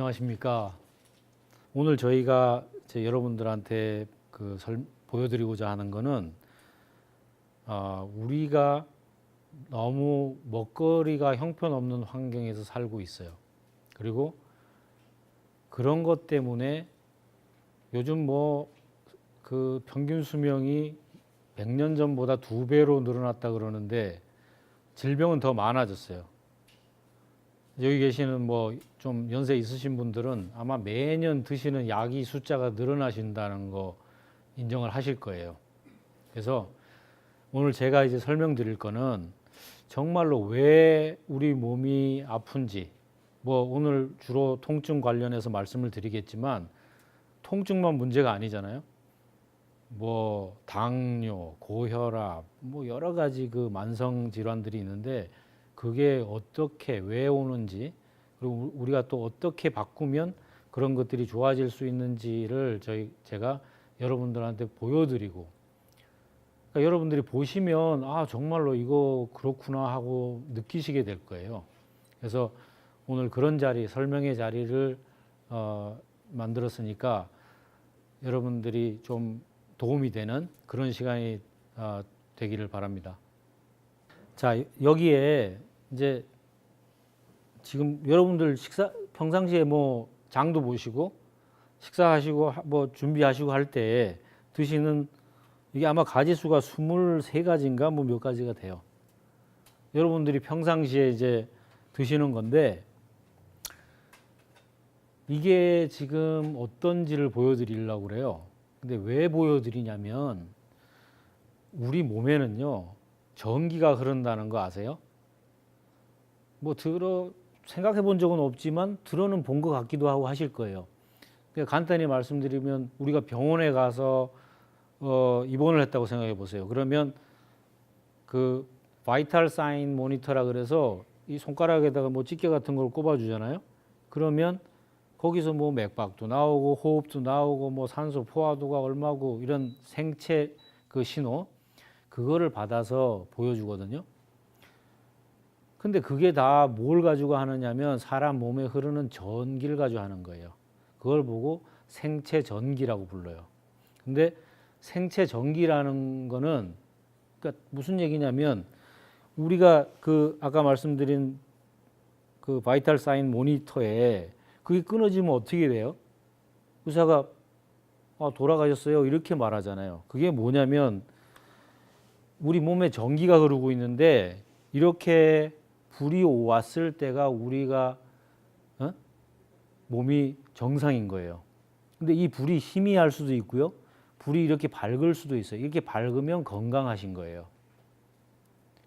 안녕하십니까. 오늘 저희가 여러분들한테 보여드리고자 하는 거는 우리가 너무 먹거리가 형편없는 환경에서 살고 있어요. 그리고 그런 것 때문에 요즘 그 평균 수명이 100년 전보다 2배로 늘어났다 그러는데 질병은 더 많아졌어요. 여기 계시는 좀 연세 있으신 분들은 아마 매년 드시는 약이 숫자가 늘어나신다는 거 인정을 하실 거예요. 그래서 오늘 제가 이제 설명드릴 거는 정말로 왜 우리 몸이 아픈지, 오늘 주로 통증 관련해서 말씀을 드리겠지만 통증만 문제가 아니잖아요. 당뇨, 고혈압, 여러 가지 그 만성 질환들이 있는데 그게 어떻게 왜 오는지, 그리고 우리가 또 어떻게 바꾸면 그런 것들이 좋아질 수 있는지를 제가 여러분들한테 보여드리고, 그러니까 여러분들이 보시면 정말로 이거 그렇구나 하고 느끼시게 될 거예요. 그래서 오늘 그런 설명의 자리를 만들었으니까 여러분들이 좀 도움이 되는 그런 시간이 되기를 바랍니다. 자, 여기에 이제 지금 여러분들 평상시에 장도 보시고 식사하시고 준비하시고 할 때 드시는 이게 아마 가지수가 23가지인가 몇 가지가 돼요. 여러분들이 평상시에 이제 드시는 건데 이게 지금 어떤지를 보여드리려고 그래요. 근데 왜 보여드리냐면 우리 몸에는요 전기가 흐른다는 거 아세요? 생각해 본 적은 없지만 들어는 본 것 같기도 하고 하실 거예요. 그러니까 간단히 말씀드리면 우리가 병원에 가서 입원을 했다고 생각해 보세요. 그러면 그 바이탈 사인 모니터라 그래서 이 손가락에다가 집게 같은 걸 꼽아 주잖아요. 그러면 거기서 맥박도 나오고 호흡도 나오고 산소 포화도가 얼마고 이런 생체 그 신호 그거를 받아서 보여주거든요. 근데 그게 다 뭘 가지고 하느냐면 사람 몸에 흐르는 전기를 가지고 하는 거예요. 그걸 보고 생체 전기라고 불러요. 근데 생체 전기라는 거는 그러니까 무슨 얘기냐면 우리가 아까 말씀드린 그 바이탈 사인 모니터에 그게 끊어지면 어떻게 돼요? 의사가 돌아가셨어요 이렇게 말하잖아요. 그게 뭐냐면 우리 몸에 전기가 흐르고 있는데 이렇게 불이 왔을 때가 우리가 몸이 정상인 거예요. 근데 이 불이 희미할 수도 있고요. 불이 이렇게 밝을 수도 있어요. 이렇게 밝으면 건강하신 거예요.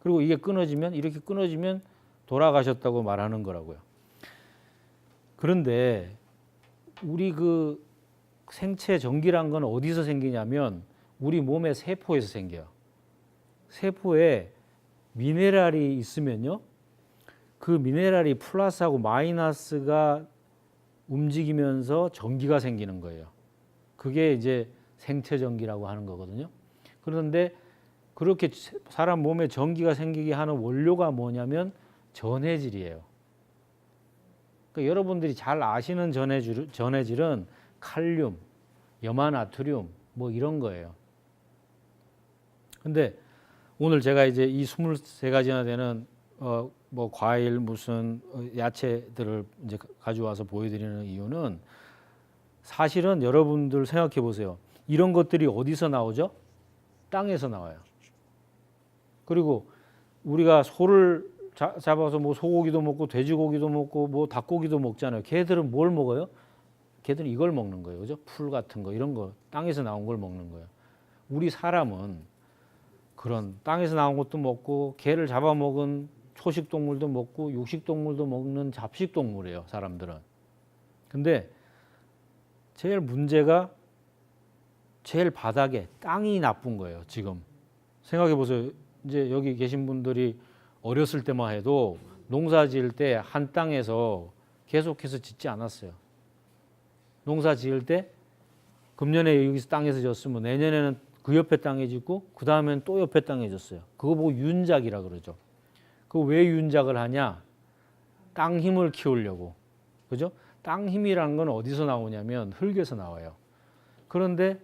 그리고 이게 이렇게 끊어지면 돌아가셨다고 말하는 거라고요. 그런데 우리 그 생체 전기란 건 어디서 생기냐면 우리 몸의 세포에서 생겨요. 세포에 미네랄이 있으면요. 그 미네랄이 플러스하고 마이너스가 움직이면서 전기가 생기는 거예요. 그게 이제 생체 전기라고 하는 거거든요. 그런데 그렇게 사람 몸에 전기가 생기게 하는 원료가 뭐냐면 전해질이에요. 그러니까 여러분들이 잘 아시는 전해질은 칼륨, 염화나트륨 이런 거예요. 근데 오늘 제가 이제 이 23가지나 되는 과일 무슨 야채들을 이제 가져와서 보여드리는 이유는 사실은 여러분들 생각해 보세요. 이런 것들이 어디서 나오죠? 땅에서 나와요. 그리고 우리가 소를 잡아서 소고기도 먹고 돼지고기도 먹고 닭고기도 먹잖아요. 걔들은 뭘 먹어요? 걔들은 이걸 먹는 거예요. 그죠? 풀 같은 거 이런 거 땅에서 나온 걸 먹는 거예요. 우리 사람은 그런 땅에서 나온 것도 먹고 개를 잡아먹은 초식 동물도 먹고 육식 동물도 먹는 잡식 동물이에요. 사람들은. 근데 제일 문제가 제일 바닥에 땅이 나쁜 거예요. 지금 생각해 보세요. 이제 여기 계신 분들이 어렸을 때만 해도 농사 지을 때 한 땅에서 계속해서 짓지 않았어요. 농사 지을 때 금년에 여기서 땅에서 졌으면 내년에는 그 옆에 땅에 짓고 그 다음에는 또 옆에 땅에 졌어요. 그거 보고 윤작이라 그러죠. 그거 왜 윤작을 하냐? 땅 힘을 키우려고. 그죠? 땅 힘이라는 건 어디서 나오냐면 흙에서 나와요. 그런데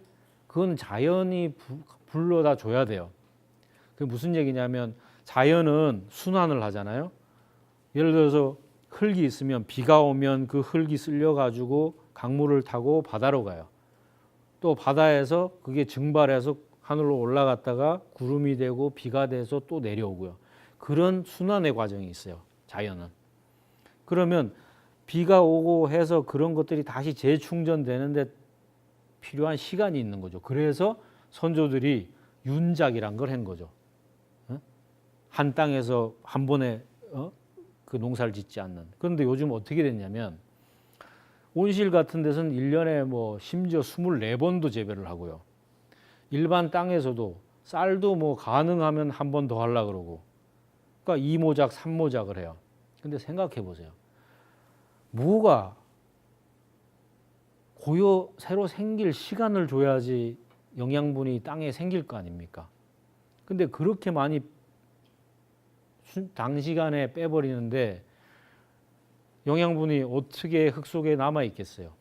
그건 자연이 불러다 줘야 돼요. 그게 무슨 얘기냐면 자연은 순환을 하잖아요. 예를 들어서 흙이 있으면 비가 오면 그 흙이 쓸려 가지고 강물을 타고 바다로 가요. 또 바다에서 그게 증발해서 하늘로 올라갔다가 구름이 되고 비가 돼서 또 내려오고요. 그런 순환의 과정이 있어요. 자연은. 그러면 비가 오고 해서 그런 것들이 다시 재충전되는데 필요한 시간이 있는 거죠. 그래서 선조들이 윤작이란 걸 한 거죠. 한 땅에서 한 번에 그 농사를 짓지 않는. 그런데 요즘 어떻게 됐냐면 온실 같은 데서는 1년에 뭐 심지어 24번도 재배를 하고요. 일반 땅에서도 쌀도 뭐 가능하면 한 번 더 하려고 그러고. 그러니까 2모작, 3모작을 해요. 근데 생각해 보세요. 뭐가 새로 생길 시간을 줘야지 영양분이 땅에 생길 거 아닙니까? 근데 그렇게 많이 단시간에 빼버리는데 영양분이 어떻게 흙 속에 남아 있겠어요?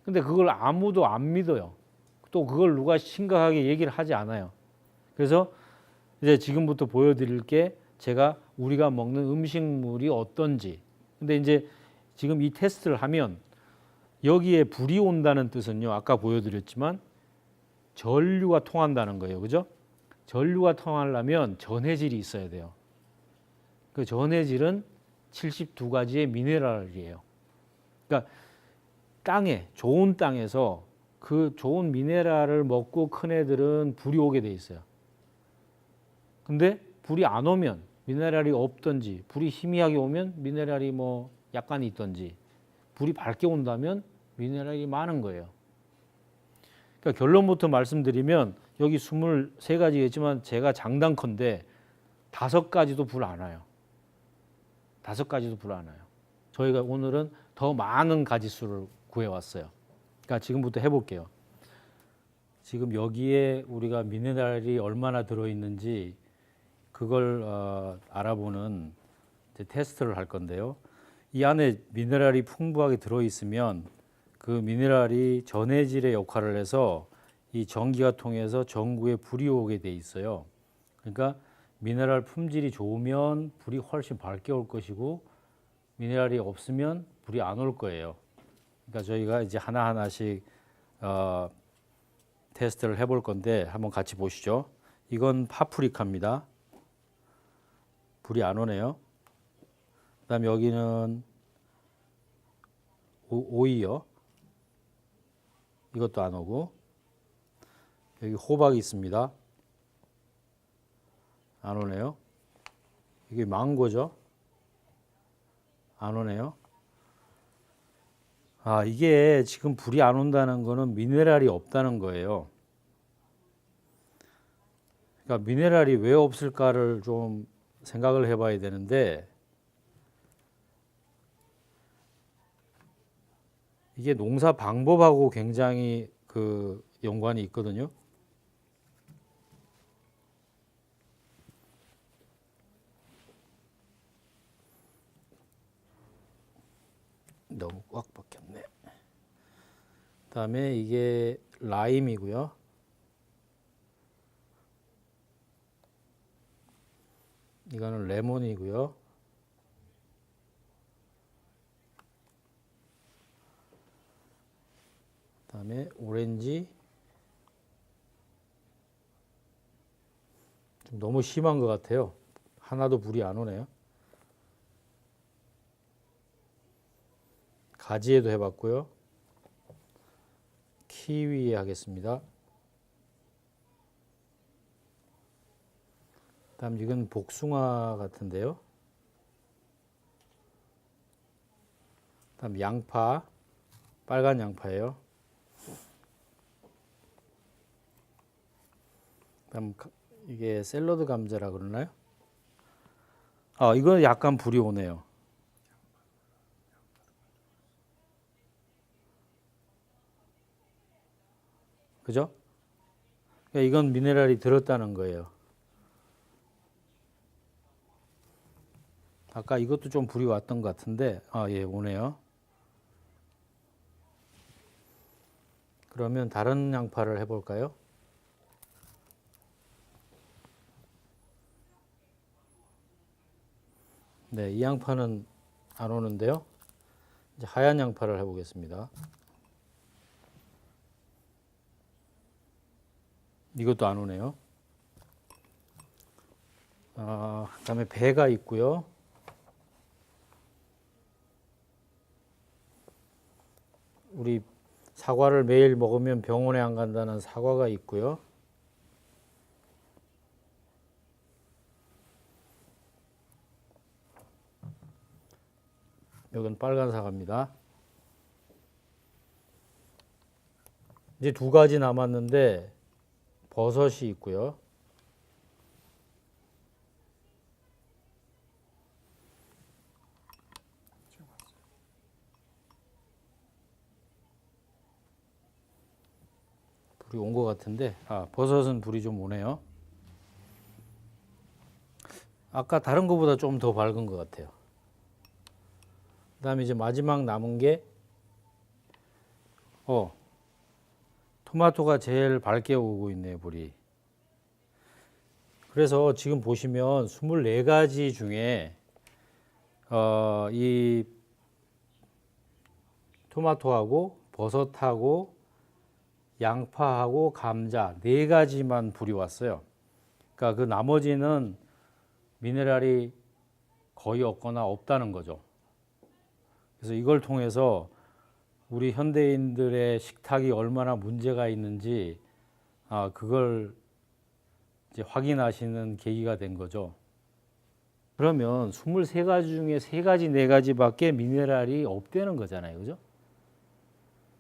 근데 그걸 아무도 안 믿어요. 또 그걸 누가 심각하게 얘기를 하지 않아요. 그래서 이제 지금부터 보여드릴 게 제가 우리가 먹는 음식물이 어떤지. 근데 이제 지금 이 테스트를 하면 여기에 불이 온다는 뜻은요. 아까 보여드렸지만 전류가 통한다는 거예요. 그죠? 전류가 통하려면 전해질이 있어야 돼요. 그 전해질은 72가지의 미네랄이에요. 그러니까 땅에 좋은 땅에서 그 좋은 미네랄을 먹고 큰 애들은 불이 오게 돼 있어요. 근데 불이 안 오면 미네랄이 없든지 불이 희미하게 오면 미네랄이 뭐 약간 있든지 불이 밝게 온다면 미네랄이 많은 거예요. 그러니까 결론부터 말씀드리면 여기 23가지겠지만 제가 장단컨대 5가지도 불 안 와요. 5가지도 불 안 와요. 저희가 오늘은 더 많은 가지수를 구해왔어요. 그러니까 지금부터 해볼게요. 지금 여기에 우리가 미네랄이 얼마나 들어있는지 그걸 알아보는 테스트를 할 건데요. 이 안에 미네랄이 풍부하게 들어있으면 그 미네랄이 전해질의 역할을 해서 이 전기가 통해서 전구에 불이 오게 돼 있어요. 그러니까 미네랄 품질이 좋으면 불이 훨씬 밝게 올 것이고 미네랄이 없으면 불이 안 올 거예요. 그러니까 저희가 이제 하나하나씩 테스트를 해볼 건데 한번 같이 보시죠. 이건 파프리카입니다. 불이 안 오네요. 그다음 여기는 오이요. 이것도 안 오고 여기 호박이 있습니다. 안 오네요. 이게 망고죠. 안 오네요. 이게 지금 불이 안 온다는 거는 미네랄이 없다는 거예요. 그러니까 미네랄이 왜 없을까를 좀 생각을 해봐야 되는데 이게 농사 방법하고 굉장히 그 연관이 있거든요. 너무 꽉 박혔네. 그다음에 이게 라임이고요. 이거는 레몬이고요. 그다음에 오렌지. 좀 너무 심한 것 같아요. 하나도 불이 안 오네요. 가지에도 해봤고요. 키위에 하겠습니다. 다음 이건 복숭아 같은데요. 다음 양파, 빨간 양파예요. 다음 이게 샐러드 감자라 그러나요? 이건 약간 불이 오네요. 그죠? 그러니까 이건 미네랄이 들었다는 거예요. 아까 이것도 좀 불이 왔던 것 같은데, 예, 오네요. 그러면 다른 양파를 해볼까요? 네, 이 양파는 안 오는데요. 이제 하얀 양파를 해보겠습니다. 이것도 안 오네요. 그다음에 배가 있고요. 우리 사과를 매일 먹으면 병원에 안 간다는 사과가 있고요. 이건 빨간 사과입니다. 이제 두 가지 남았는데 버섯이 있고요. 불이 온 것 같은데, 버섯은 불이 좀 오네요. 아까 다른 것보다 좀 더 밝은 것 같아요. 그 다음에 이제 마지막 남은 게, 토마토가 제일 밝게 오고 있네요, 불이. 그래서 지금 보시면 24가지 중에, 이 토마토하고 버섯하고 양파하고 감자 4가지만 불이 왔어요. 그러니까 그 나머지는 미네랄이 거의 없거나 없다는 거죠. 그래서 이걸 통해서 우리 현대인들의 식탁이 얼마나 문제가 있는지 그걸 이제 확인하시는 계기가 된 거죠. 그러면 23가지 중에 3가지, 4가지밖에 미네랄이 없다는 거잖아요. 그죠?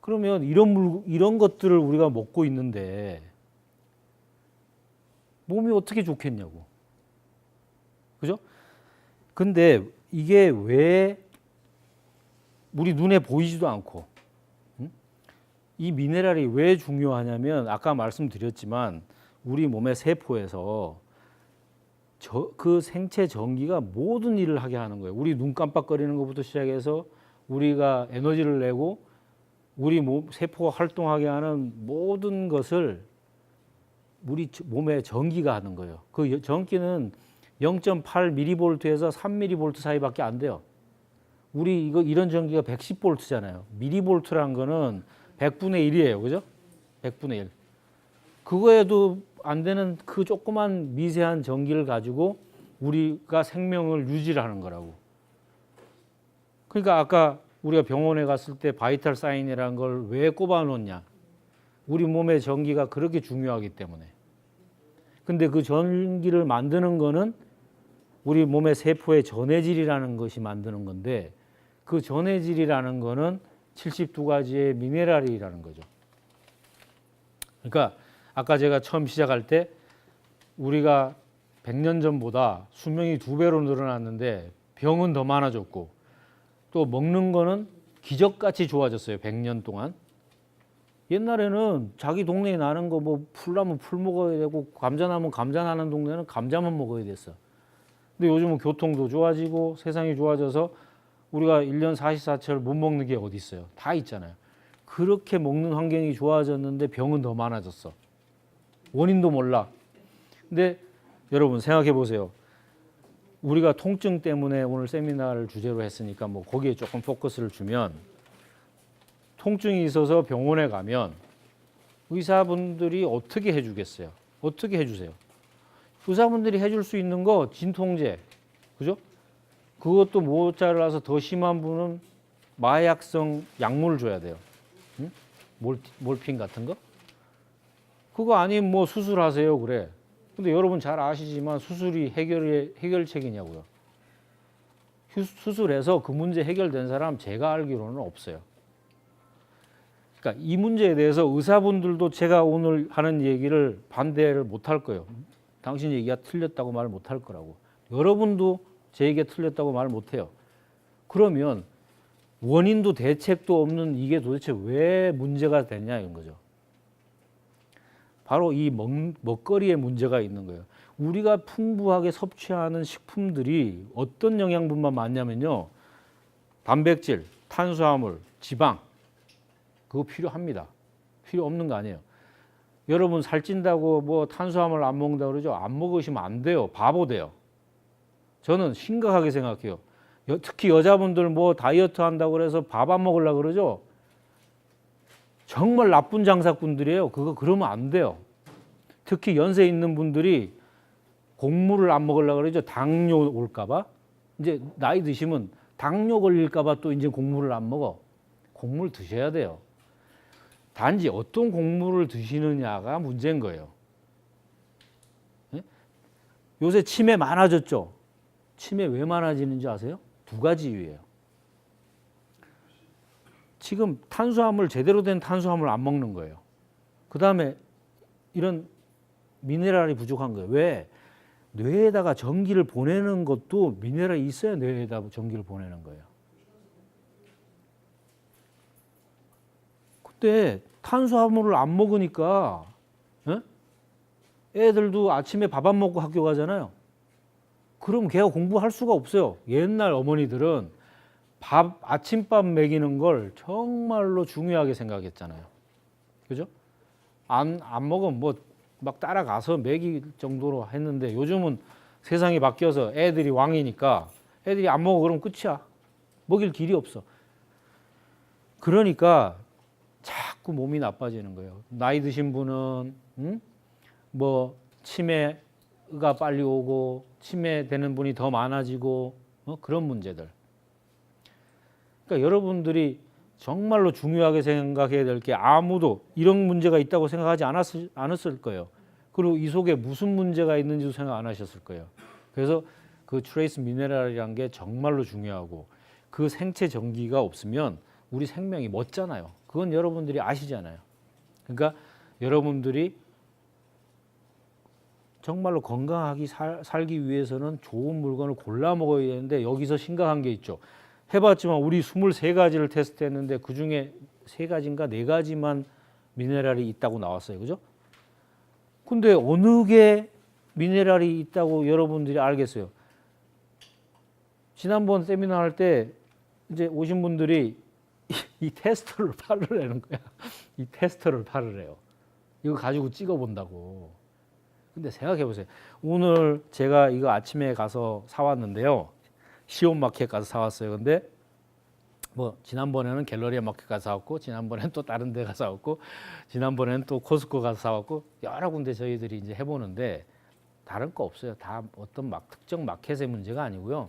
그러면 이런 것들을 우리가 먹고 있는데 몸이 어떻게 좋겠냐고. 그죠? 근데 이게 왜 우리 눈에 보이지도 않고, 이 미네랄이 왜 중요하냐면 아까 말씀드렸지만 우리 몸의 세포에서 그 생체 전기가 모든 일을 하게 하는 거예요. 우리 눈 깜빡거리는 것부터 시작해서 우리가 에너지를 내고 우리 세포가 활동하게 하는 모든 것을 우리 몸의 전기가 하는 거예요. 그 전기는 0.8mV에서 3mV 사이밖에 안 돼요. 우리 이런 전기가 110V잖아요. 미리볼트라는 거는 100분의 1이에요. 그죠? 100분의 1. 그거에도 안 되는 그 조그만 미세한 전기를 가지고 우리가 생명을 유지하는 거라고. 그러니까 아까 우리가 병원에 갔을 때 바이탈 사인이라는 걸 왜 꼽아 놓냐? 우리 몸의 전기가 그렇게 중요하기 때문에. 근데 그 전기를 만드는 거는 우리 몸의 세포의 전해질이라는 것이 만드는 건데, 그 전해질이라는 거는 72가지의 미네랄이라는 거죠. 그러니까 아까 제가 처음 시작할 때 우리가 100년 전보다 수명이 2배로 늘어났는데 병은 더 많아졌고, 또 먹는 거는 기적같이 좋아졌어요. 100년 동안. 옛날에는 자기 동네에 나는 거 뭐 풀 나면 풀 먹어야 되고, 감자 나면 감자 나는 동네는 감자만 먹어야 됐어. 근데 요즘은 교통도 좋아지고 세상이 좋아져서 우리가 1년 44철 못 먹는 게 어디 있어요? 다 있잖아요. 그렇게 먹는 환경이 좋아졌는데 병은 더 많아졌어. 원인도 몰라. 근데 여러분 생각해 보세요. 우리가 통증 때문에 오늘 세미나를 주제로 했으니까 뭐 거기에 조금 포커스를 주면, 통증이 있어서 병원에 가면 의사분들이 어떻게 해주겠어요? 어떻게 해주세요? 의사분들이 해줄 수 있는 거 진통제, 그죠? 그것도 모자라서 더 심한 분은 마약성 약물을 줘야 돼요. 응? 몰핀 같은 거? 그거 아니면 뭐 수술하세요 그래. 근데 여러분 잘 아시지만 수술이 해결책이냐고요. 수술해서 그 문제 해결된 사람 제가 알기로는 없어요. 그러니까 이 문제에 대해서 의사분들도 제가 오늘 하는 얘기를 반대를 못 할 거예요. 당신 얘기가 틀렸다고 말 못 할 거라고. 여러분도 제 얘기가 틀렸다고 말 못 해요. 그러면 원인도 대책도 없는 이게 도대체 왜 문제가 됐냐 이런 거죠. 바로 이 먹거리에 문제가 있는 거예요. 우리가 풍부하게 섭취하는 식품들이 어떤 영양분만 많냐면요. 단백질, 탄수화물, 지방, 그거 필요합니다. 필요 없는 거 아니에요. 여러분 살찐다고 뭐 탄수화물 안 먹는다고 그러죠? 안 먹으시면 안 돼요. 바보 돼요. 저는 심각하게 생각해요. 특히 여자분들 뭐 다이어트 한다고 그래서 밥 안 먹으려고 그러죠? 정말 나쁜 장사꾼들이에요. 그러면 안 돼요. 특히 연세 있는 분들이 곡물을 안 먹으려고 그러죠. 당뇨 올까 봐. 이제 나이 드시면 당뇨 걸릴까 봐 또 이제 곡물을 안 먹어. 곡물 드셔야 돼요. 단지 어떤 곡물을 드시느냐가 문제인 거예요. 예? 요새 치매 많아졌죠? 치매 왜 많아지는지 아세요? 두 가지 이유예요. 지금 탄수화물, 제대로 된 탄수화물 안 먹는 거예요. 그 다음에 이런 미네랄이 부족한 거예요. 왜? 뇌에다가 전기를 보내는 것도 미네랄이 있어야 뇌에다 전기를 보내는 거예요. 근데 탄수화물을 안 먹으니까 애들도 아침에 밥 안 먹고 학교 가잖아요. 그럼 걔가 공부할 수가 없어요. 옛날 어머니들은 아침밥 먹이는 걸 정말로 중요하게 생각했잖아요. 그죠? 안 먹으면 뭐 막 따라가서 먹일 정도로 했는데 요즘은 세상이 바뀌어서 애들이 왕이니까 애들이 안 먹어 그러면 끝이야. 먹일 길이 없어. 그러니까 자꾸 몸이 나빠지는 거예요. 나이 드신 분은 뭐 치매가 빨리 오고 치매 되는 분이 더 많아지고 그런 문제들. 그러니까 여러분들이 정말로 중요하게 생각해야 될 게 아무도 이런 문제가 있다고 생각하지 않았을 거예요. 그리고 이 속에 무슨 문제가 있는지도 생각 안 하셨을 거예요. 그래서 그 트레이스 미네랄이라는 게 정말로 중요하고 그 생체 전기가 없으면 우리 생명이 멎잖아요. 그건 여러분들이 아시잖아요. 그러니까 여러분들이 정말로 건강하게 살기 위해서는 좋은 물건을 골라 먹어야 되는데 여기서 심각한 게 있죠. 해봤지만 우리 23가지를 테스트했는데 그중에 3가지인가 4가지만 미네랄이 있다고 나왔어요. 그죠? 근데 어느 게 미네랄이 있다고 여러분들이 알겠어요? 지난번 세미나 할 때 이제 오신 분들이 이 테스터를 팔으라는 거야. 이 테스터를 팔으래요. 이거 가지고 찍어본다고. 근데 생각해 보세요. 오늘 제가 이거 아침에 가서 사왔는데요. 시온마켓 가서 사왔어요. 근데 뭐 지난번에는 갤러리아 마켓 가서 사왔고 지난번에는 또 다른 데 가서 사왔고 지난번에는 또 코스코 가서 사왔고 여러 군데 저희들이 이제 해보는데 다른 거 없어요. 다 어떤 특정 마켓의 문제가 아니고요.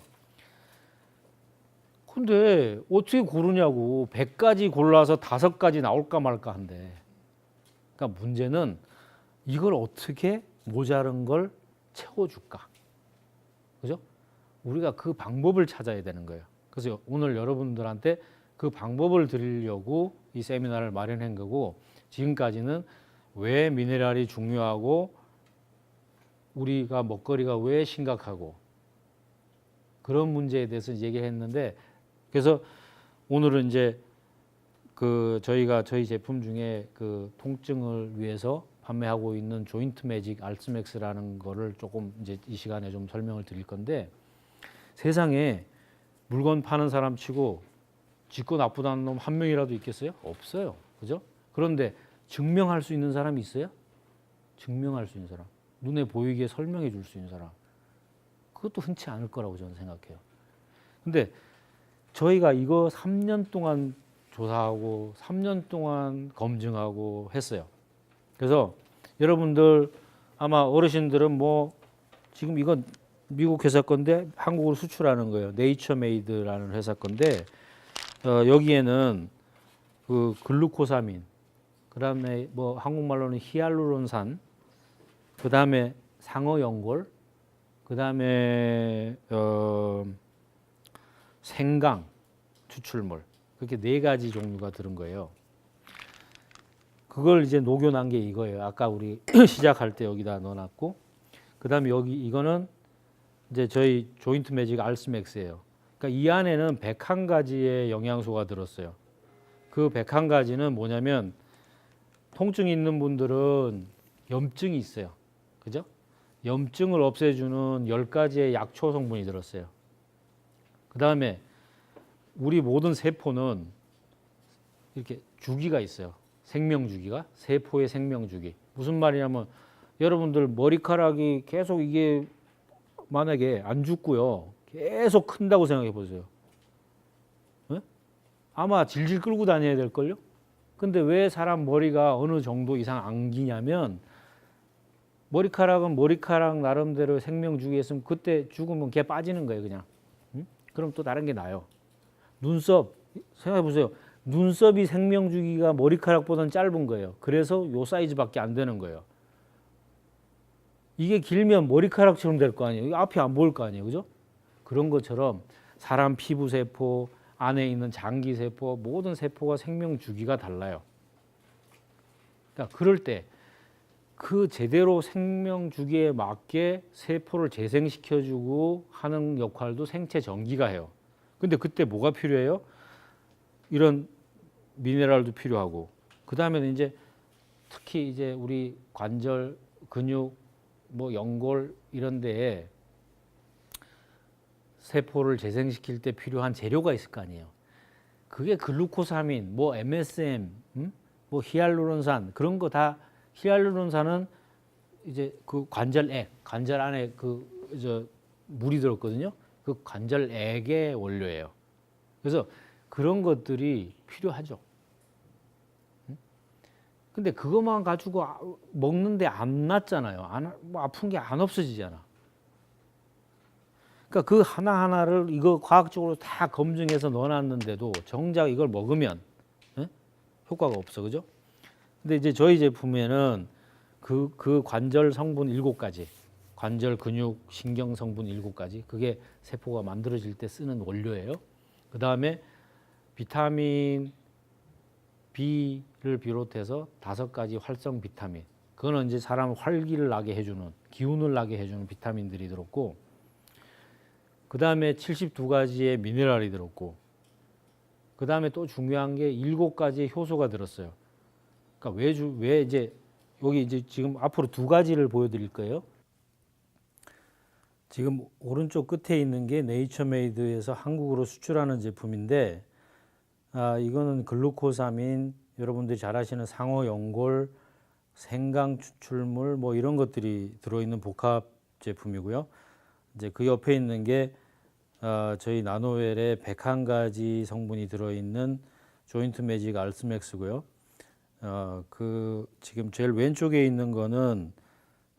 근데 어떻게 고르냐고 100가지 골라서 5가지 나올까 말까 한데 그러니까 문제는 이걸 어떻게 모자른 걸 채워줄까? 그죠? 우리가 그 방법을 찾아야 되는 거예요. 그래서 오늘 여러분들한테 그 방법을 드리려고 이 세미나를 마련한 거고 지금까지는 왜 미네랄이 중요하고 우리가 먹거리가 왜 심각하고 그런 문제에 대해서 얘기했는데 그래서 오늘은 이제 저희가 저희 제품 중에 그 통증을 위해서 판매하고 있는 조인트 매직 알스맥스라는 거를 조금 이제 이 시간에 좀 설명을 드릴 건데 세상에 물건 파는 사람 치고 짓고 나쁘다는 놈 한 명이라도 있겠어요? 없어요. 그죠? 그런데 증명할 수 있는 사람이 있어요? 증명할 수 있는 사람. 눈에 보이게 설명해 줄 수 있는 사람. 그것도 흔치 않을 거라고 저는 생각해요. 근데 저희가 이거 3년 동안 조사하고 3년 동안 검증하고 했어요. 그래서 여러분들 아마 어르신들은 뭐 지금 이건 미국 회사 건데 한국으로 수출하는 거예요. 네이처메이드라는 회사 건데 여기에는 그 글루코사민, 그다음에 뭐 한국말로는 히알루론산, 그다음에 상어연골, 그다음에 생강 추출물 그렇게 4가지 종류가 들은 거예요. 그걸 이제 녹여낸 게 이거예요. 아까 우리 시작할 때 여기다 넣어놨고, 그다음에 여기 이거는 이제 저희 조인트 매직 알스맥스예요. 그러니까 이 안에는 101가지의 영양소가 들었어요. 그 101가지는 뭐냐면 통증이 있는 분들은 염증이 있어요. 그죠? 염증을 없애주는 10가지의 약초 성분이 들었어요. 그다음에 우리 모든 세포는 이렇게 주기가 있어요. 생명 주기가 세포의 생명 주기. 무슨 말이냐면 여러분들 머리카락이 계속 이게 만약에 안 죽고요. 계속 큰다고 생각해 보세요. 네? 아마 질질 끌고 다녀야 될걸요? 근데 왜 사람 머리가 어느 정도 이상 안 기냐면 머리카락은 머리카락 나름대로 생명 주기에 있으면 그때 죽으면 걔 빠지는 거예요, 그냥. 응? 그럼 또 다른 게 나요. 눈썹 생각해 보세요. 눈썹이 생명 주기가 머리카락보다는 짧은 거예요. 그래서 요 사이즈밖에 안 되는 거예요. 이게 길면 머리카락처럼 될 거 아니에요. 앞이 안 보일 거 아니에요, 그죠? 그런 것처럼 사람 피부 세포 안에 있는 장기 세포 모든 세포가 생명 주기가 달라요. 그러니까 그럴 때 그 제대로 생명 주기에 맞게 세포를 재생시켜주고 하는 역할도 생체 전기가 해요. 근데 그때 뭐가 필요해요? 이런 미네랄도 필요하고, 그 다음에는 이제 특히 이제 우리 관절, 근육, 뭐 연골 이런 데에 세포를 재생시킬 때 필요한 재료가 있을 거 아니에요. 그게 글루코사민, 뭐 MSM, 뭐 히알루론산 그런 거 다. 히알루론산은 이제 그 관절액, 관절 안에 그 물이 들었거든요. 그 관절액의 원료예요. 그래서 그런 것들이 필요하죠. 근데 그것만 가지고 먹는데 안 낫잖아요. 뭐 아픈 게 안 없어지잖아. 그러니까 그 하나하나를 이거 과학적으로 다 검증해서 넣어놨는데도 정작 이걸 먹으면 효과가 없어, 그죠? 근데 이제 저희 제품에는 그 관절 성분 7가지, 관절, 근육, 신경 성분 7가지, 그게 세포가 만들어질 때 쓰는 원료예요. 그 다음에 비타민 B를 비롯해서 5가지 활성 비타민, 그거는 이제 사람 활기를 나게 해주는, 기운을 나게 해주는 비타민들이 들었고, 그 다음에 72가지의 미네랄이 들었고, 그 다음에 또 중요한 게 7가지의 효소가 들었어요. 그러니까 왜 이제 여기 이제 지금 앞으로 2가지를 보여드릴 거예요. 지금 오른쪽 끝에 있는 게 네이처메이드에서 한국으로 수출하는 제품인데, 이거는 글루코사민, 여러분들이 잘 아시는 상어연골, 생강 추출물 뭐 이런 것들이 들어있는 복합 제품이고요. 이제 그 옆에 있는 게 저희 나노웰의 101가지 성분이 들어있는 조인트 매직 알스맥스고요. 그 지금 제일 왼쪽에 있는 거는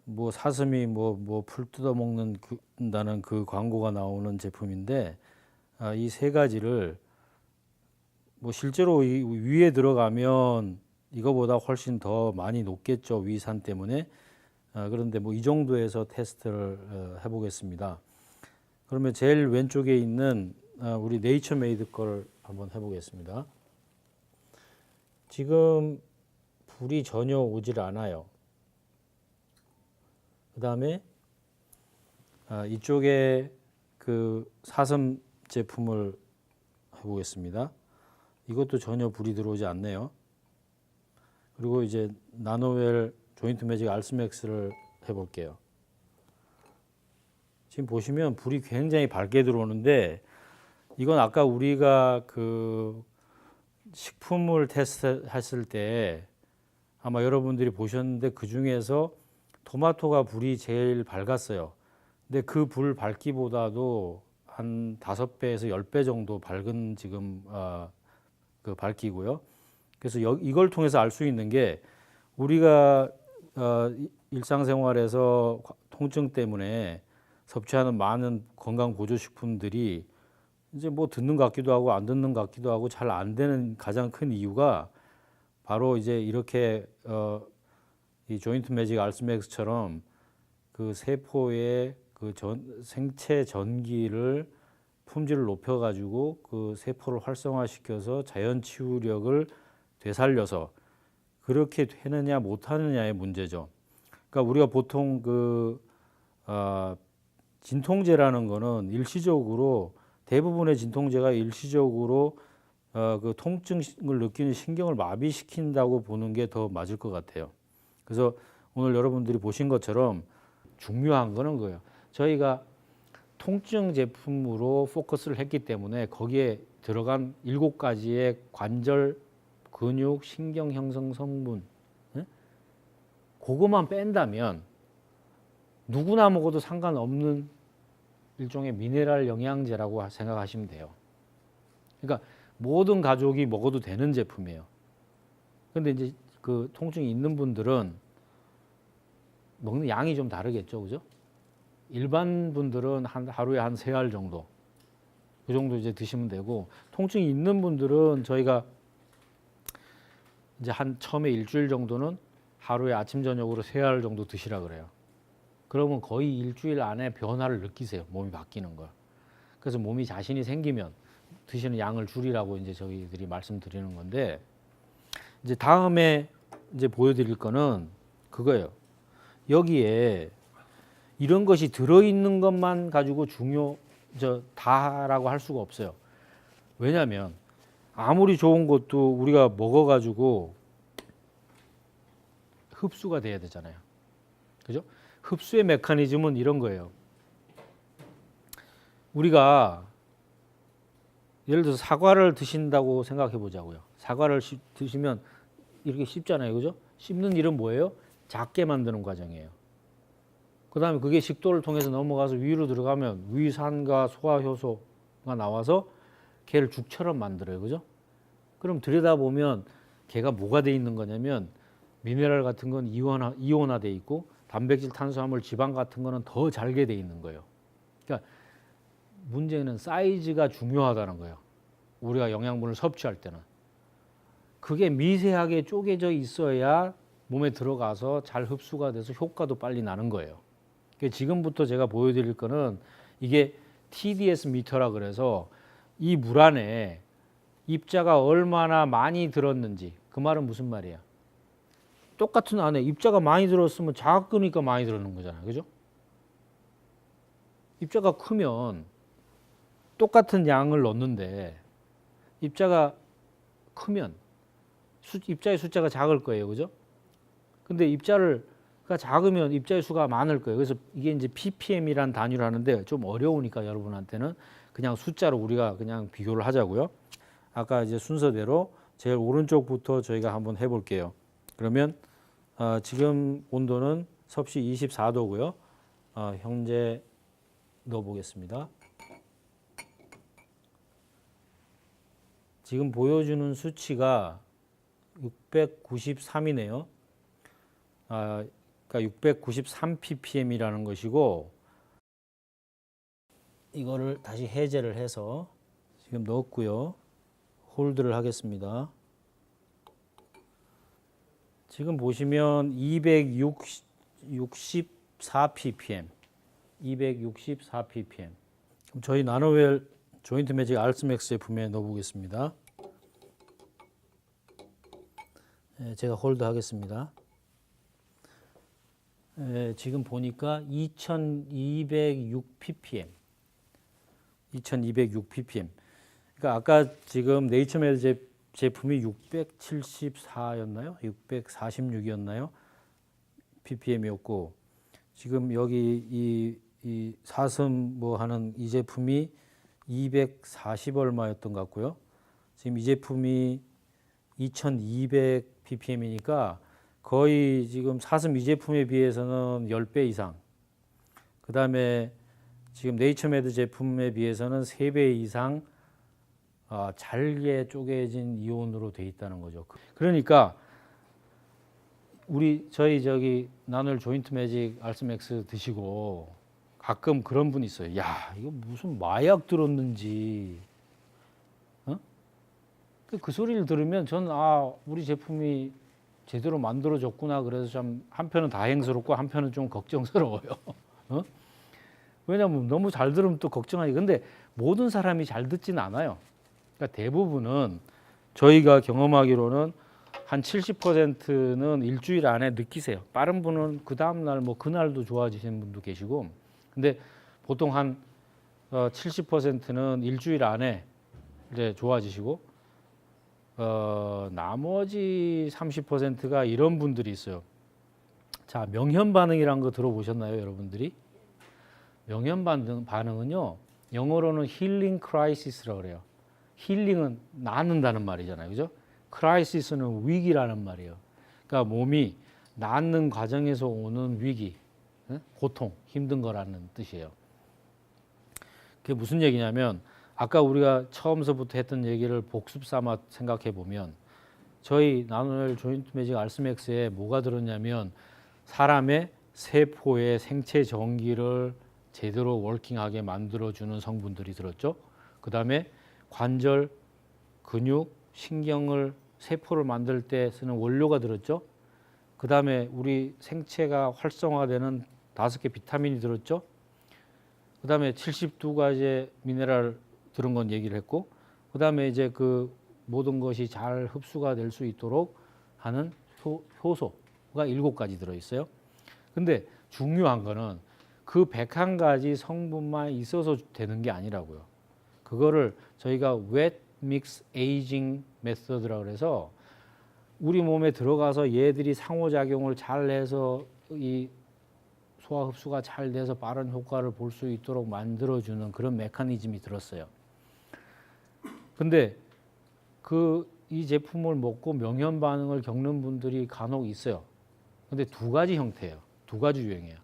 뭐 사슴이 뭐 풀 뜯어 먹는다는 그 광고가 나오는 제품인데, 이 3가지를 뭐 실제로 이 위에 들어가면 이거보다 훨씬 더 많이 높겠죠, 위산 때문에. 그런데 뭐 이 정도에서 테스트를 해보겠습니다. 그러면 제일 왼쪽에 있는 우리 네이처메이드 걸 한번 해보겠습니다. 지금 불이 전혀 오질 않아요. 그 다음에 이쪽에 그 사슴 제품을 해보겠습니다. 이것도 전혀 불이 들어오지 않네요. 그리고 이제 나노웰 조인트 매직 알스맥스를 해볼게요. 지금 보시면 불이 굉장히 밝게 들어오는데, 이건 아까 우리가 그 식품을 테스트했을 때 아마 여러분들이 보셨는데 그 중에서 토마토가 불이 제일 밝았어요. 근데 그 불 밝기보다도 한 5배에서 10배 정도 밝은 지금 그 밝기고요. 그래서 이걸 통해서 알 수 있는 게, 우리가 일상생활에서 통증 때문에 섭취하는 많은 건강 보조식품들이 이제 뭐 듣는 것 같기도 하고 안 듣는 것 같기도 하고 잘 안 되는 가장 큰 이유가 바로 이제 이렇게 이 조인트 매직 알스맥스처럼 그 세포의 그 생체 전기를 품질을 높여가지고 그 세포를 활성화시켜서 자연 치유력을 되살려서 그렇게 되느냐 못하느냐의 문제죠. 그러니까 우리가 보통 그 진통제라는 거는 일시적으로, 대부분의 진통제가 일시적으로 그 통증을 느끼는 신경을 마비시킨다고 보는 게 더 맞을 것 같아요. 그래서 오늘 여러분들이 보신 것처럼 중요한 거는 그거예요. 저희가 통증 제품으로 포커스를 했기 때문에 거기에 들어간 7가지의 관절 근육, 신경 형성 성분, 예? 그것만 뺀다면 누구나 먹어도 상관없는 일종의 미네랄 영양제라고 생각하시면 돼요. 그러니까 모든 가족이 먹어도 되는 제품이에요. 근데 이제 그 통증이 있는 분들은 먹는 양이 좀 다르겠죠, 그죠? 일반 분들은 하루에 한 3알 정도, 그 정도 이제 드시면 되고, 통증이 있는 분들은 저희가 이제 처음에 일주일 정도는 하루에 아침 저녁으로 3알 정도 드시라 그래요. 그러면 거의 일주일 안에 변화를 느끼세요. 몸이 바뀌는 걸. 그래서 몸이 자신이 생기면 드시는 양을 줄이라고 이제 저희들이 말씀드리는 건데, 이제 다음에 이제 보여드릴 거는 그거예요. 여기에 이런 것이 들어있는 것만 가지고 다라고 할 수가 없어요. 왜냐하면 아무리 좋은 것도 우리가 먹어가지고 흡수가 돼야 되잖아요. 그죠? 흡수의 메커니즘은 이런 거예요. 우리가 예를 들어서 사과를 드신다고 생각해 보자고요. 사과를 드시면 이렇게 씹잖아요. 그죠? 씹는 일은 뭐예요? 작게 만드는 과정이에요. 그 다음에 그게 식도를 통해서 넘어가서 위로 들어가면 위산과 소화효소가 나와서 걔를 죽처럼 만들어요. 그죠? 그럼 들여다보면 걔가 뭐가 돼 있는 거냐면 미네랄 같은 건 이온화돼 있고 단백질, 탄수화물, 지방 같은 거는 더 잘게 돼 있는 거예요. 그러니까 문제는 사이즈가 중요하다는 거예요. 우리가 영양분을 섭취할 때는. 그게 미세하게 쪼개져 있어야 몸에 들어가서 잘 흡수가 돼서 효과도 빨리 나는 거예요. 지금부터 제가 보여드릴 거는 이게 TDS 미터라 그래서 이 물 안에 입자가 얼마나 많이 들었는지, 그 말은 무슨 말이야? 똑같은 안에 입자가 많이 들었으면 작으니까 많이 들었는 거잖아요. 그죠? 입자가 크면 똑같은 양을 넣는데 입자가 크면 입자의 숫자가 작을 거예요. 그죠? 근데 입자가 작으면 입자의 수가 많을 거예요. 그래서 이게 이제 ppm이라는 단위로 하는데 좀 어려우니까 여러분한테는 그냥 숫자로 우리가 그냥 비교를 하자고요. 아까 이제 순서대로 제일 오른쪽부터 저희가 한번 해볼게요. 그러면 지금 온도는 섭씨 24도고요. 현재 넣어보겠습니다. 지금 보여주는 수치가 693이네요. 그러니까 693 ppm이라는 것이고, 이거를 다시 해제를 해서 지금 넣었고요. 홀드를 하겠습니다. 지금 보시면 264 ppm, 264 ppm. 그럼 저희 나노웰 조인트 매직 알스맥스 제품에 넣어보겠습니다. 제가 홀드 하겠습니다. 지금 보니까 2206 ppm. 2206 ppm. 그러니까 아까 지금 네이처메드 제품이 674였나요? 646이었나요? ppm이었고, 지금 여기 이 사슴 뭐 하는 이 제품이 240 얼마였던 것 같고요. 지금 이 제품이 2200 ppm이니까 거의 지금 사슴 이 제품에 비해서는 10배 이상. 그 다음에 지금 네이처메드 제품에 비해서는 3배 이상 잘게 쪼개진 이온으로 돼 있다는 거죠. 그러니까 저희 나놀 조인트 매직 알스맥스 드시고 가끔 그런 분 있어요. 야, 이거 무슨 마약 들었는지. 그 소리를 들으면 전 우리 제품이 제대로 만들어졌구나. 그래서 참 한편은 다행스럽고 한편은 좀 걱정스러워요. 왜냐하면 너무 잘 들으면 또 걱정하니. 근데 모든 사람이 잘 듣지는 않아요. 그러니까 대부분은 저희가 경험하기로는 한 70%는 일주일 안에 느끼세요. 빠른 분은 그 다음날 그날도 좋아지시는 분도 계시고, 근데 보통 한 70%는 일주일 안에 이제 좋아지시고, 나머지 30%가 이런 분들이 있어요. 자, 명현 반응이라는 거 들어보셨나요, 여러분들이? 명현 반응은요, 영어로는 힐링 크라이시스라고 그래요. 힐링은 낫는다는 말이잖아요. 그죠? 크라이시스는 위기라는 말이에요. 그러니까 몸이 낫는 과정에서 오는 위기, 고통, 힘든 거라는 뜻이에요. 그게 무슨 얘기냐면 아까 우리가 처음서부터 했던 얘기를 복습 삼아 생각해 보면 저희 나노엘 조인트 매직 알스맥스에 뭐가 들었냐면 사람의 세포의 생체 전기를 제대로 워킹하게 만들어주는 성분들이 들었죠. 그 다음에 관절, 근육, 신경을 세포를 만들 때 쓰는 원료가 들었죠. 그 다음에 우리 생체가 활성화되는 5개 비타민이 들었죠. 그 다음에 72가지의 미네랄 들은 건 얘기를 했고, 그 다음에 이제 그 모든 것이 잘 흡수가 될 수 있도록 하는 효소가 7가지 들어있어요. 근데 중요한 거는 그 101가지 성분만 있어서 되는 게 아니라고요. 그거를 저희가 wet mix aging method라고 해서 우리 몸에 들어가서 얘들이 상호작용을 잘 해서 이 소화 흡수가 잘 돼서 빠른 효과를 볼 수 있도록 만들어주는 그런 메커니즘이 들었어요. 근데 이 제품을 먹고 명현 반응을 겪는 분들이 간혹 있어요. 근데 2가지 형태예요. 2가지 유형이에요.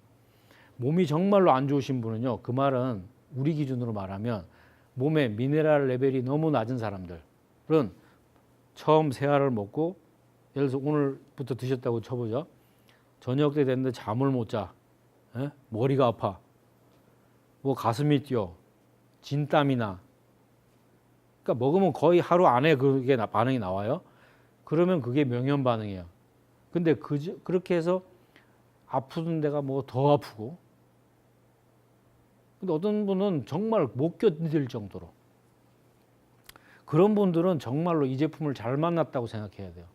몸이 정말로 안 좋으신 분은요. 그 말은 우리 기준으로 말하면 몸에 미네랄 레벨이 너무 낮은 사람들은 처음 새알을 먹고 예를 들어서 오늘부터 드셨다고 쳐보죠. 저녁 때 됐는데 잠을 못 자. 머리가 아파. 뭐 가슴이 뛰어. 진땀이 나. 그러니까 먹으면 거의 하루 안에 그게 반응이 나와요. 그러면 그게 명현 반응이에요. 근데 그렇게 해서 아프던 데가 뭐 더 아프고. 근데 어떤 분은 정말 못 견딜 정도로. 그런 분들은 정말로 이 제품을 잘 만났다고 생각해야 돼요.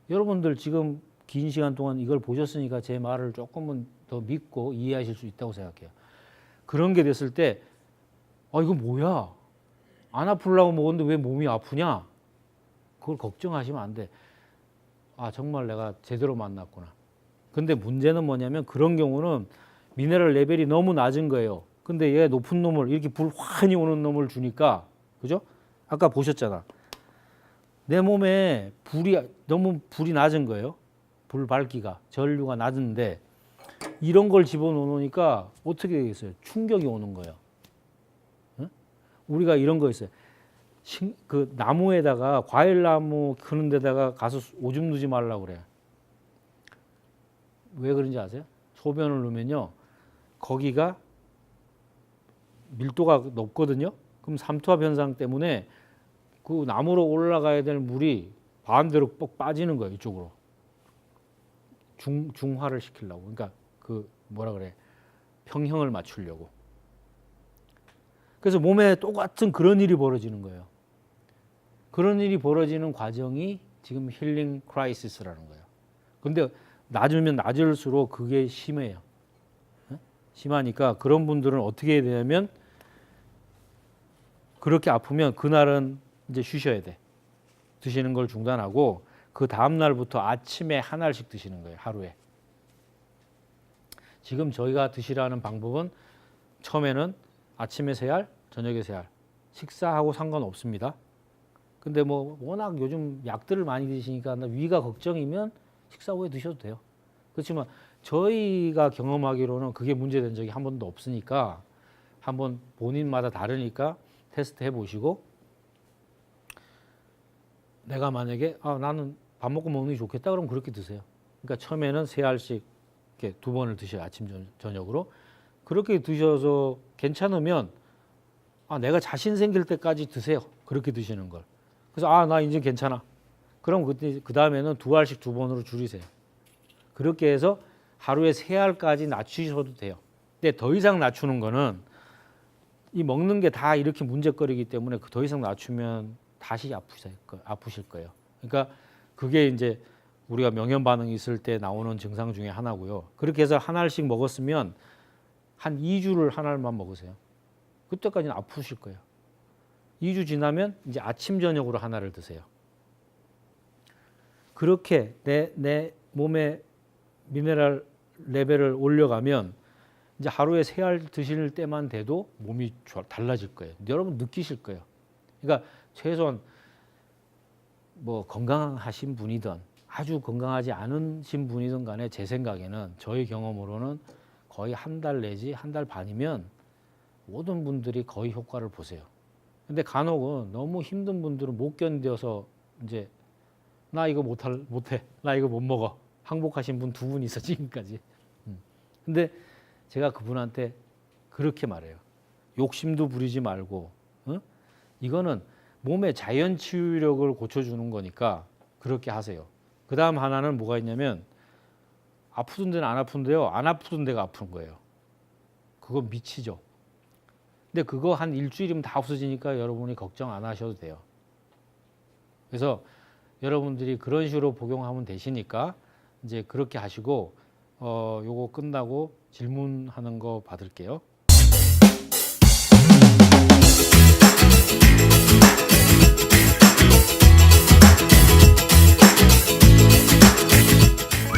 여러분들 지금 긴 시간 동안 이걸 보셨으니까 제 말을 조금은 더 믿고 이해하실 수 있다고 생각해요. 그런 게 됐을 때 이거 뭐야? 안 아프려고 먹었는데 왜 몸이 아프냐? 그걸 걱정하시면 안 돼. 정말 내가 제대로 만났구나. 근데 문제는 뭐냐면 그런 경우는 미네랄 레벨이 너무 낮은 거예요. 근데 얘 높은 놈을 이렇게 불 환히 오는 놈을 주니까 그죠? 아까 보셨잖아. 내 몸에 너무 불이 낮은 거예요. 불 밝기가 전류가 낮은데 이런 걸 집어넣으니까 어떻게 되겠어요? 충격이 오는 거예요. 응? 우리가 이런 거 있어요. 그 나무에다가 과일나무 크는 데다가 가서 오줌 누지 말라고 그래요. 왜 그런지 아세요? 소변을 넣으면요. 거기가 밀도가 높거든요. 그럼 삼투압 현상 때문에 그 나무로 올라가야 될 물이 반대로 뻑 빠지는 거예요. 이쪽으로. 중화를 시키려고. 그러니까 그 뭐라 그래. 평형을 맞추려고. 그래서 몸에 똑같은 그런 일이 벌어지는 거예요. 그런 일이 벌어지는 과정이 지금 힐링 크라이시스라는 거예요. 근데 낮으면 낮을수록 그게 심해요. 심하니까 그런 분들은 어떻게 해야 되냐면 그렇게 아프면 그날은 이제 쉬셔야 돼. 드시는 걸 중단하고 그 다음 날부터 아침에 한 알씩 드시는 거예요. 하루에. 지금 저희가 드시라는 방법은 처음에는 아침에 3알, 저녁에 3알. 식사하고 상관없습니다. 근데 뭐 워낙 요즘 약들을 많이 드시니까 위가 걱정이면 식사 후에 드셔도 돼요. 그렇지만 저희가 경험하기로는 그게 문제된 적이 한 번도 없으니까 한번 본인마다 다르니까 테스트 해보시고 내가 만약에 나는 밥 먹고 먹는 게 좋겠다 그러면 그렇게 드세요. 그러니까 처음에는 3알씩 이렇게 2번을 드셔요. 아침 저녁으로. 그렇게 드셔서 괜찮으면 내가 자신 생길 때까지 드세요. 그렇게 드시는 걸. 그래서 나 이제 괜찮아. 그럼 그 다음에는 2알씩 2번으로 줄이세요. 그렇게 해서 하루에 3알까지 낮추셔도 돼요. 근데 더 이상 낮추는 거는 이 먹는 게 다 이렇게 문제거리기 때문에 더 이상 낮추면 다시 아프실 거예요. 그러니까 그게 이제 우리가 명현 반응이 있을 때 나오는 증상 중에 하나고요. 그렇게 해서 한 알씩 먹었으면 한 2주를 한 알만 먹으세요. 그때까지는 아프실 거예요. 2주 지나면 이제 아침 저녁으로 하나를 드세요. 그렇게 내 몸의 미네랄 레벨을 올려가면 이제 하루에 3알 드실 때만 돼도 몸이 달라질 거예요. 여러분 느끼실 거예요. 그러니까 최소한 뭐 건강하신 분이든 아주 건강하지 않으신 분이든 간에 제 생각에는 저희 경험으로는 거의 한 달 내지 한 달 반이면 모든 분들이 거의 효과를 보세요. 근데 간혹은 너무 힘든 분들은 못 견뎌서 이제 나 이거 못해, 나 이거 못 먹어. 항복하신 분 2분 있어 지금까지. 근데 제가 그분한테 그렇게 말해요. 욕심도 부리지 말고, 이거는 몸의 자연 치유력을 고쳐주는 거니까 그렇게 하세요. 그 다음 하나는 뭐가 있냐면 아프던 데는 안 아픈데요. 안 아프던 데가 아픈 거예요. 그거 미치죠. 근데 그거 한 일주일이면 다 없어지니까 여러분이 걱정 안 하셔도 돼요. 그래서 여러분들이 그런 식으로 복용하면 되시니까 이제 그렇게 하시고 요거 끝나고 질문하는 거 받을게요.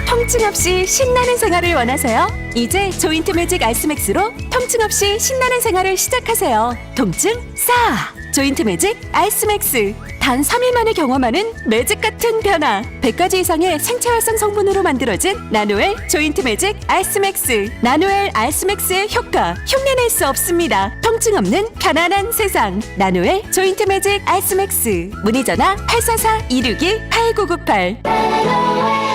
통증 없이 신나는 생활을 원하세요? 이제 조인트 매직 알스맥스로 통증 없이 신나는 생활을 시작하세요. 통증 싸! 조인트 매직 알스맥스. 단 3일 만에 경험하는 매직 같은 변화. 100가지 이상의 생체 활성 성분으로 만들어진 나노엘 조인트 매직 알스맥스. 나노엘 알스맥스의 효과 흉내낼 수 없습니다. 통증 없는 편안한 세상. 나노엘 조인트 매직 알스맥스. 문의 전화 844-262-8998.